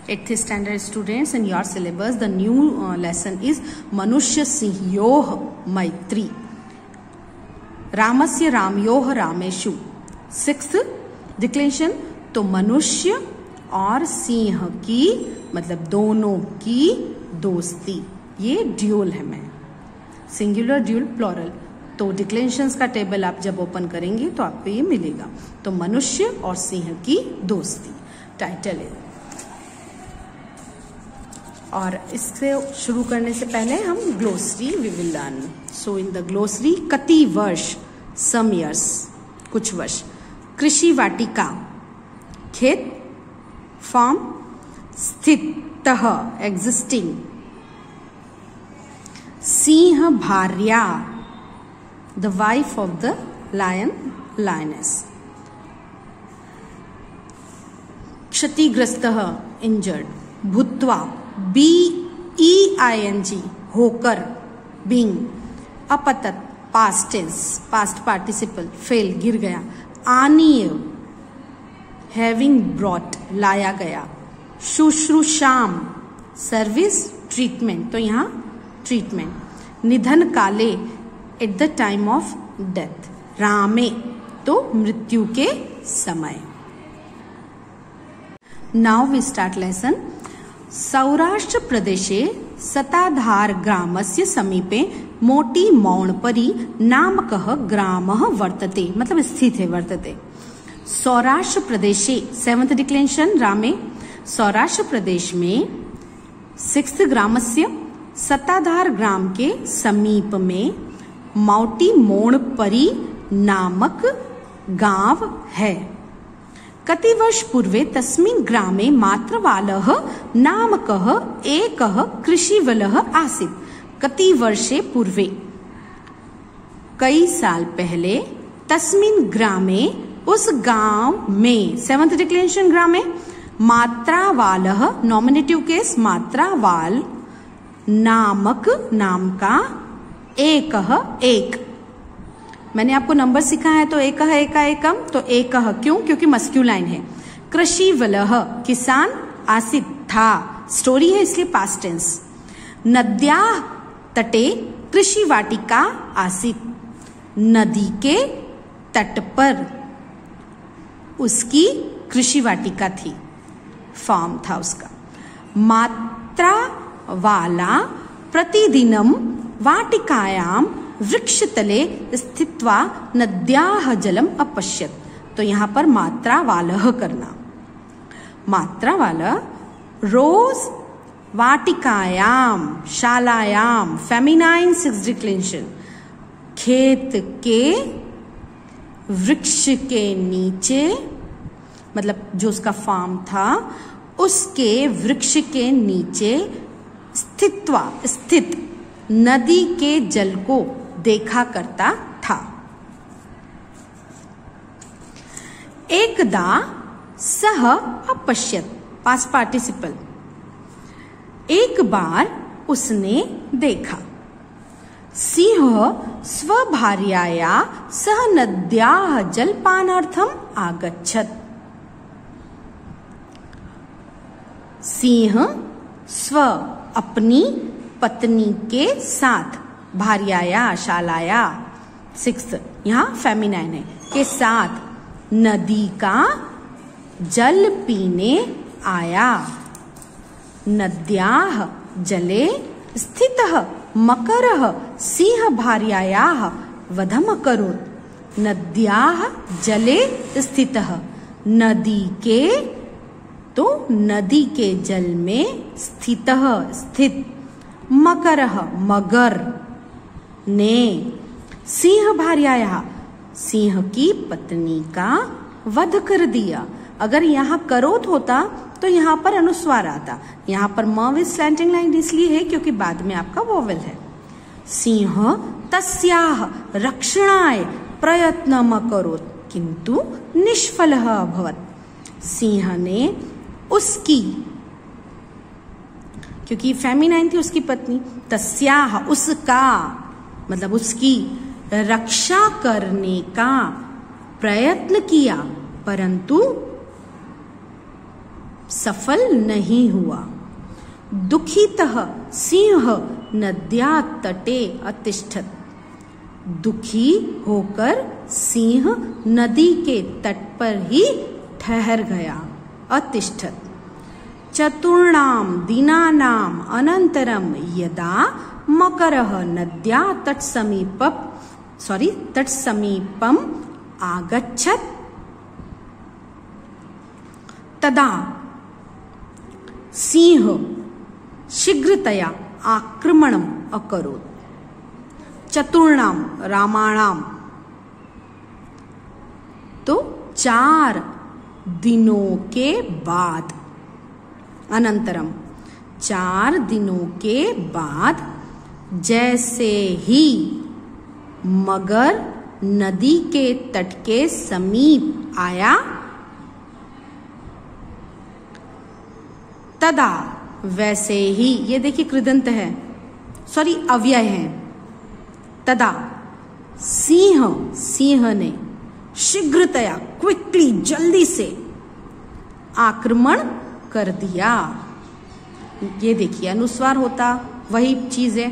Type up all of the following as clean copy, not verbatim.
8th standard students, in your syllabus the new lesson is मनुष्य सिंहयोः मैत्री, रामस्य रामयोः रामेषु। 6th declaration, तो मनुष्य और सिंह की मतलब दोनों की दोस्ती, ये ड्यूल है। मैं सिंगुलर ड्यूल प्लूरल, तो डिक्लेरेशंस का टेबल आप जब ओपन करेंगे तो आपको ये मिलेगा। तो मनुष्य और सिंह की दोस्ती टाइटल है। और इससे शुरू करने से पहले हम glossary we will learn. So in the glossary, कति वर्ष, सम इयर्स, कुछ वर्ष। कृषि वाटिका, खेत, फार्म। स्थितः, एग्जिस्टिंग। सिंह भार्या, the wife of the lion, lioness. क्षतिग्रस्तः, इंजर्ड। भूत्वा, BEING, होकर, बीइंग। अपतत, past tense, past participle, fell, गिर गया। आनीय, हैविंग ब्रॉट, लाया गया। शुश्रूषाम, सर्विस, ट्रीटमेंट, तो यहाँ ट्रीटमेंट। निधन काले, at the time of death. रामे, तो मृत्यु के समय। Now we start lesson. Saurashtra प्रदेशे सताधार ग्रामस्य समीपे मोटी मौणपरी नामकः ग्रामः वर्तते, मतलब स्थित है, वर्तते। सौराष्ट्र प्रदेशे, 7th डिक्लेरेशन, रामे, सौराष्ट्र प्रदेश में। 6th ग्रामस्य, सताधार ग्राम के समीप में मोटी मौणपरी नामक गांव है। कति वर्ष पूर्वे तस्मिन् ग्रामे मात्रवालः नामकः एकः कृषिवलः आसीत्। कति वर्षे पूर्वे, कई साल पहले। तस्मिन् ग्रामे, उस गांव में। 7th डिक्लेरेशन, ग्रामे। मात्रावालः, नॉमिनेटिव केस, मात्रावाल, नामक, नाम का, एकः, एक। मैंने आपको नंबर सिखा है, तो एकः, एका, एकम, तो एकः क्यों? क्योंकि मस्क्यूलाइन है। कृषिवलः, किसान, आसीत्, था, स्टोरी है इसलिए पास्ट टेंस। नद्याः तटे कृषि वाटिका आसीत्, नदी के तट पर उसकी कृषि वाटिका थी, फार्म था उसका। मात्रा वाला प्रतिदिनम वाटिकायाम वृक्षतले स्थित्वा नद्याः जलम अपश्यत्, तो यहाँ पर मात्रा वालः करना। मात्रा वाला रोज वाटिकायाम, शालायाम, फेमिनाइन, 6th डिक्लेरेशन, खेत के वृक्ष के नीचे, मतलब जो उसका फार्म था उसके वृक्ष के नीचे, स्थित्वा, स्थित, नदी के जल को देखा करता था। एकदा सह अपश्यत्, पास्ट पार्टिसिपल, एक बार उसने देखा। सिंह स्वभार्याया सह नद्याः जलपानार्थम आगच्छत्। सिंह स्व, अपनी पत्नी के साथ, भार्याया, शालाया, 6th, यहाँ फेमिनाइन है, के साथ नदी का जल पीने आया। नद्याः जले स्थितः मकरः सिंह भार्यायाः वधम अकरोत्। नद्याः जले स्थितः, नदी के, तो नदी के जल में, स्थितः, स्थित, मकरः, मगर ने, सिंह भार्यायाः, सिंह की पत्नी का वध कर दिया। अगर यहाँ करोत होता तो यहाँ पर अनुस्वार आता, यहाँ पर म विद स्लैंटिंग लाइन इसलिए है क्योंकि बाद में आपका वोवेल है। सिंह तस्याः रक्षणाय प्रयत्नम् अकरोत् किंतु निष्फलः अभवत्। सिंह ने उसकी, क्योंकि फेमिनाइन थी उसकी पत्नी, तस्याः, उसका, मतलब उसकी रक्षा करने का प्रयत्न किया, परंतु सफल नहीं हुआ। दुखितः सिंह नद्या तटे अतिष्ठत। दुखी होकर सिंह नदी के तट पर ही ठहर गया, अतिष्ठत। चतुर्णाम दिनानाम अनंतरम यदा मकरः नद्या तत्समीपम आगच्छत तदा सिंह शीघ्रतया आक्रमणम अकरोत्। चतुर्णाम रामाणाम, तो 4 दिनों के बाद, अनंतरम 4 दिनों के बाद जैसे ही मगर नदी के तट के समीप आया, तदा वैसे ही, ये देखिए कृदंत है, सॉरी अव्यय है। तदा सिंह ने शीघ्रतया, क्विकली, जल्दी से आक्रमण कर दिया। ये देखिए अनुस्वार होता वही चीज है।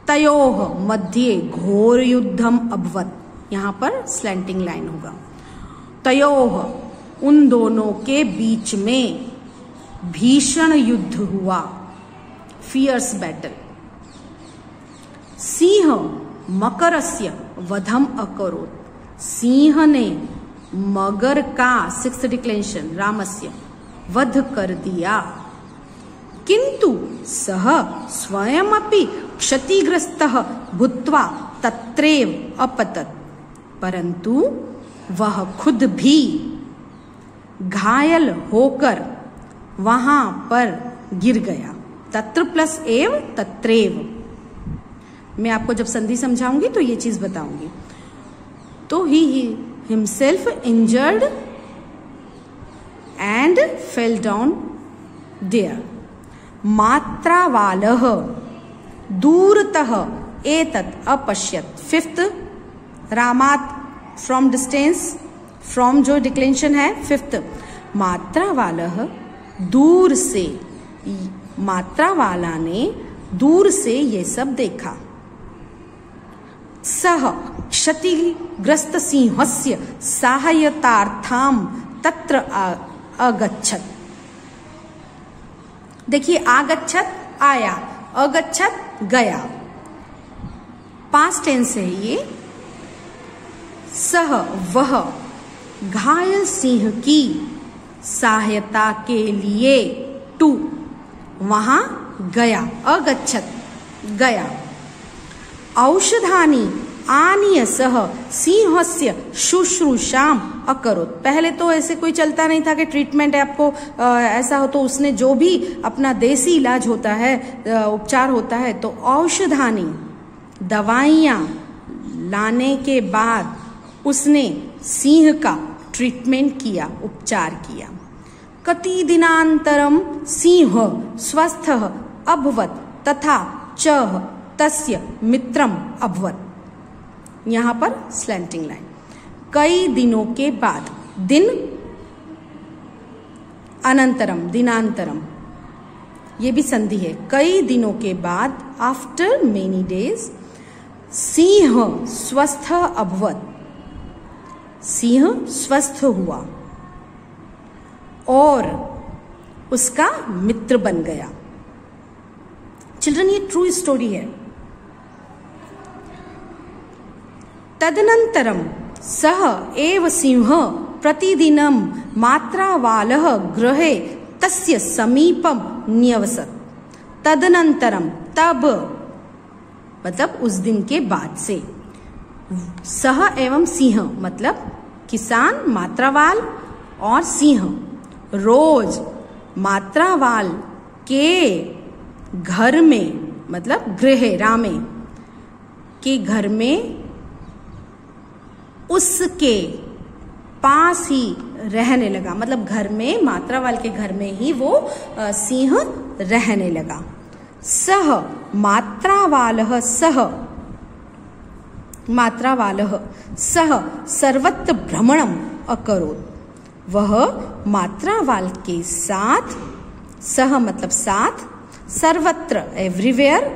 तयोः मध्ये घोर युद्धम अभवत, यहां पर स्लैंटिंग लाइन होगा। तयोः, उन दोनों के बीच में भीषण युद्ध हुआ, फियर्स बैटल। सिंह मकरस्य वधम अकरोत्, सिंह ने मगर का 6th डिक्लेंशन रामस्य वध कर दिया। किंतु सह स्वयमपि क्षतिग्रस्तः भूत्वा तत्रैव अपतत, परंतु वह खुद भी घायल होकर वहां पर गिर गया। तत्र प्लस एव तत्रैव, मैं आपको जब संधि समझाऊंगी तो ये चीज बताऊंगी। तो he himself injured and fell down there. मात्रावालः दूरतः एतत् अपश्यत्। 5th रामात् फ्रॉम डिस्टेंस, फ्रॉम जो डिक्लेंशन है 5th। मात्रावालः दूर से, मात्रा वाला ने दूर से ये सब देखा। सह क्षतिग्रस्त सिंहस्य सहायतार्थम तत्र अगच्छत। देखिए आगच्छत आया, अगच्छत गया, पास्ट टेंस है ये। सह वह घायल सिंह की सहायता के लिए, टू, वहां गया, अगच्छत गया। औषधानि आनीय सह सिंहस्य शुश्रूषाम अकरोत्। पहले तो ऐसे कोई चलता नहीं था कि ट्रीटमेंट है आपको ऐसा हो, तो उसने जो भी अपना देसी इलाज होता है, उपचार होता है, तो औषधानि दवाइयां लाने के बाद उसने सिंह का ट्रीटमेंट किया, उपचार किया। कति दिनांतरम सिंह स्वस्थः अभवत् तथा च तस्य मित्रम अभवत्। यहां पर स्लैंटिंग लाइन, कई दिनों के बाद, दिन अनंतरम, दिनांतरम, ये भी संधि है। कई दिनों के बाद, आफ्टर मेनी डेज, सिंह स्वस्थ अभवत्, सिंह स्वस्थ हुआ और उसका मित्र बन गया। चिल्ड्रन ये ट्रू स्टोरी है। तदनंतरम सह एव सिंह प्रतिदिनं मात्रावालः गृहे तस्य समीपम न्यवसत्। तदनंतरम, तब मतलब उस दिन के बाद से, सह एवं सिंह मतलब किसान, मात्रावाल और सिंह रोज मात्रावाल के घर में, मतलब गृह रामे के घर में उसके पास ही रहने लगा। मतलब घर में, मात्रावाल के घर में ही वो सिंह रहने लगा। सह मात्रावालः सह सर्वत्र भ्रमणम अकरोत्। वह मात्रावाल के साथ, सह मतलब साथ, सर्वत्र एवरीवेयर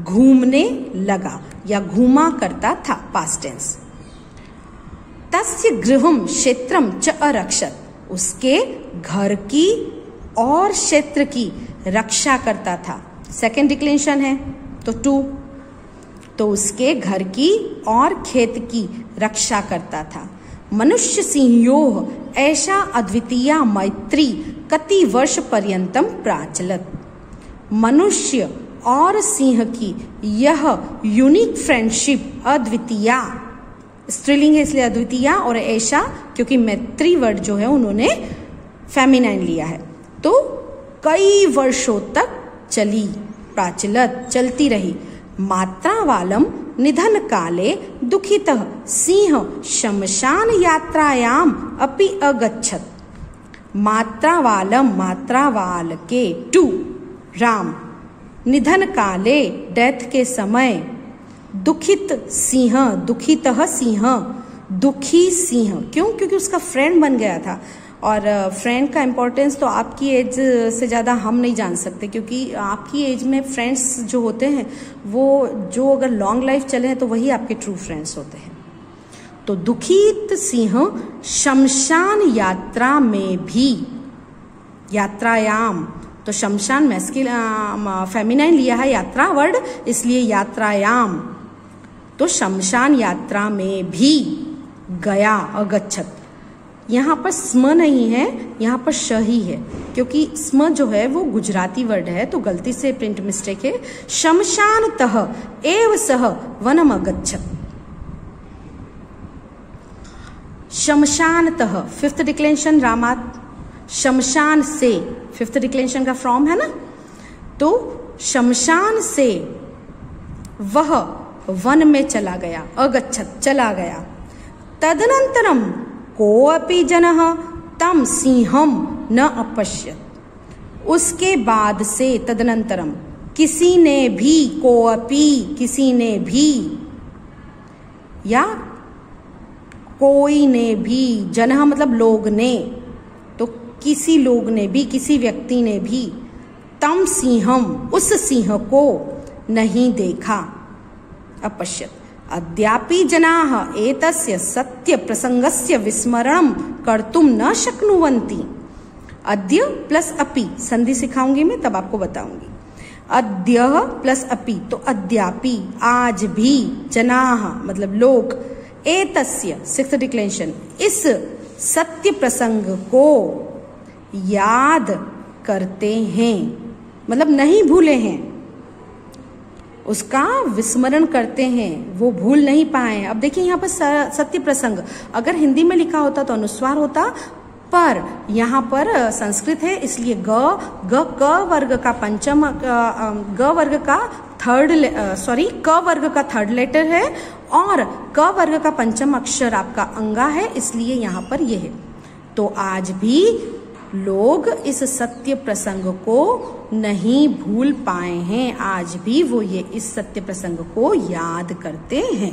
घूमने लगा या घूमा करता था, पास्ट टेंस। तस्य गृहम क्षेत्रम च अरक्षत, उसके घर की और क्षेत्र की रक्षा करता था। सेकेंड डिक्लेंशन है तो टू, तो उसके घर की और खेत की रक्षा करता था। मनुष्य सिंह्योः ऐसा अद्वितीय मैत्री कति वर्ष पर्यंतम प्राचलत। मनुष्य और सिंह की यह यूनिक फ्रेंडशिप, अद्वितीय स्त्रीलिंग है इसलिए अद्वितीय, और ऐसा क्योंकि मैत्री वर्ड जो है उन्होंने फेमिनाइन लिया है, तो कई वर्षों तक चली, प्राचलत चलती रही। मात्रावालम निधन काले दुखितः सिंह शमशान यात्रायाम अपि अगच्छत। मात्रावालम, मात्रावाल के, टू राम, निधन काले डेथ के समय, दुखित सिंह, दुखितः सिंह, दुखी सिंह, क्यों? क्योंकि उसका फ्रेंड बन गया था। और फ्रेंड का इम्पोर्टेंस तो आपकी एज से ज़्यादा हम नहीं जान सकते, क्योंकि आपकी एज में फ्रेंड्स जो होते हैं वो जो अगर लॉन्ग लाइफ चले हैं तो वही आपके ट्रू फ्रेंड्स होते हैं। तो दुखित सिंह शमशान यात्रा में भी, यात्रायाम, तो शमशान मैस्किल फेमिनाइन लिया है यात्रा वर्ड, इसलिए यात्रायाम, तो शमशान यात्रा में भी गया, अगच्छत। यहाँ पर स्म नहीं है, यहाँ पर श ही है, क्योंकि स्म जो है वो गुजराती वर्ड है, तो गलती से प्रिंट मिस्टेक है। शमशानतः एव सह वनम अगच्छत। शमशानतः, फिफ्थ डिक्लेंशन रामात, शमशान से, फिफ्थ डिक्लेंशन का फॉर्म है ना, तो शमशान से वह वन में चला गया, अगच्छत चला गया। तदनंतरम कोऽपि जनः तम सिंहम न अपश्यत। उसके बाद से, तदनंतरम, किसी ने भी, कोऽपि किसी ने भी, या कोई ने भी, जनः मतलब लोग ने, तो किसी लोग ने भी, किसी व्यक्ति ने भी, तम सिंहम उस सिंह को नहीं देखा, अपश्यत। अद्यापि जनाः एतस्य सत्य प्रसंगस्य विस्मरणं कर्तुं न शक्नुवन्ति। अद्य प्लस अपि, संधि सिखाऊंगी मैं तब आपको बताऊंगी। अद्य प्लस अपि, तो अद्यापि, आज भी, जनाः मतलब लोग, एतस्य सिक्स्थ डिक्लेंशन, इस सत्य प्रसंग को याद करते हैं, मतलब नहीं भूले हैं, उसका विस्मरण करते हैं, वो भूल नहीं पाए। अब देखिए यहाँ पर सत्य प्रसंग, अगर हिंदी में लिखा होता तो अनुस्वार होता, पर यहाँ पर संस्कृत है इसलिए क वर्ग का पंचम, ग वर्ग का थर्ड, क वर्ग का थर्ड लेटर है और क वर्ग का पंचम अक्षर आपका अंगा है, इसलिए यहाँ पर यह है। तो आज भी लोग इस सत्य प्रसंग को नहीं भूल पाए हैं, आज भी वो ये इस सत्य प्रसंग को याद करते हैं।